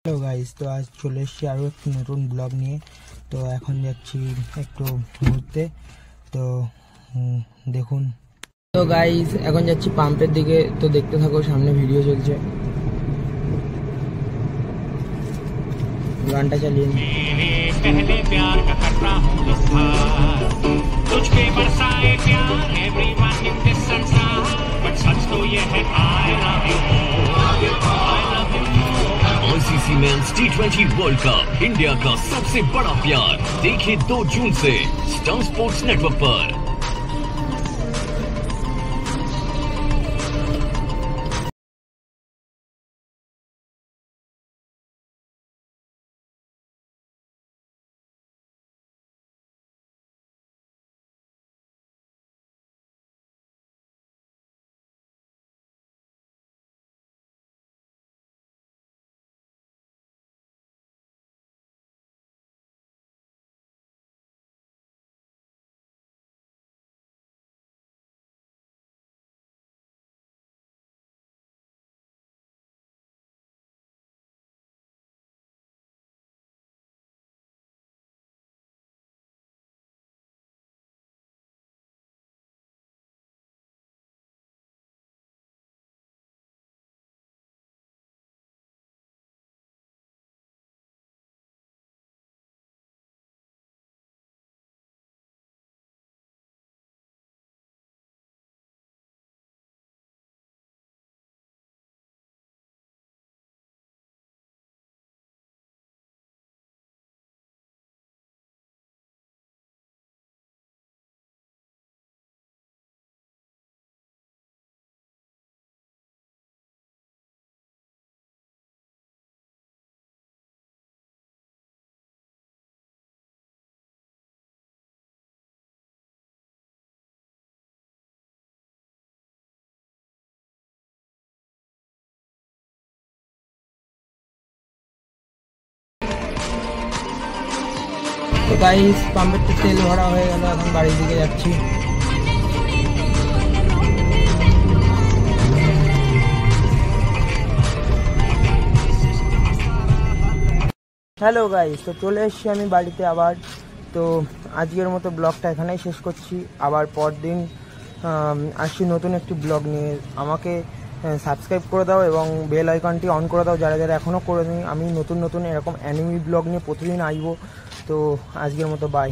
Hello guys, তো আজ চলে এসেছি আরও একটি নতুন ব্লগ নিয়ে। তো এখন যাচ্ছি একটু ঘুরতে, তো দেখুন। তো গাইস এখন যাচ্ছি পাম্পের দিকে, তো দেখতে থাকো, সামনে ভিডিও চলছে, গানটা চালিয়ে ICC men's T20 world cup India का सबसे बड़ा प्यार, देखिए 2 जून से स्टार स्पोर्ट्स नेटवर्क पर। তো গাইস পাম্পের তো তেল ভরা হয়ে গেল, এখন বাড়ির দিকে যাচ্ছি। হ্যালো গাইস, তো চলে এসেছি আমি বাড়িতে আবার। তো আজকের মতো ব্লগটা এখানেই শেষ করছি, আবার পরদিন আসছি নতুন একটি ব্লগ নিয়ে। আমাকে সাবস্ক্রাইব করে দাও এবং বেল আইকনটি অন করে দাও যারা যারা এখনও করে নি। আমি নতুন নতুন এরকম অ্যানিমি ব্লগ নিয়ে প্রতিদিন আসবো। তো আজকের মতো বাই।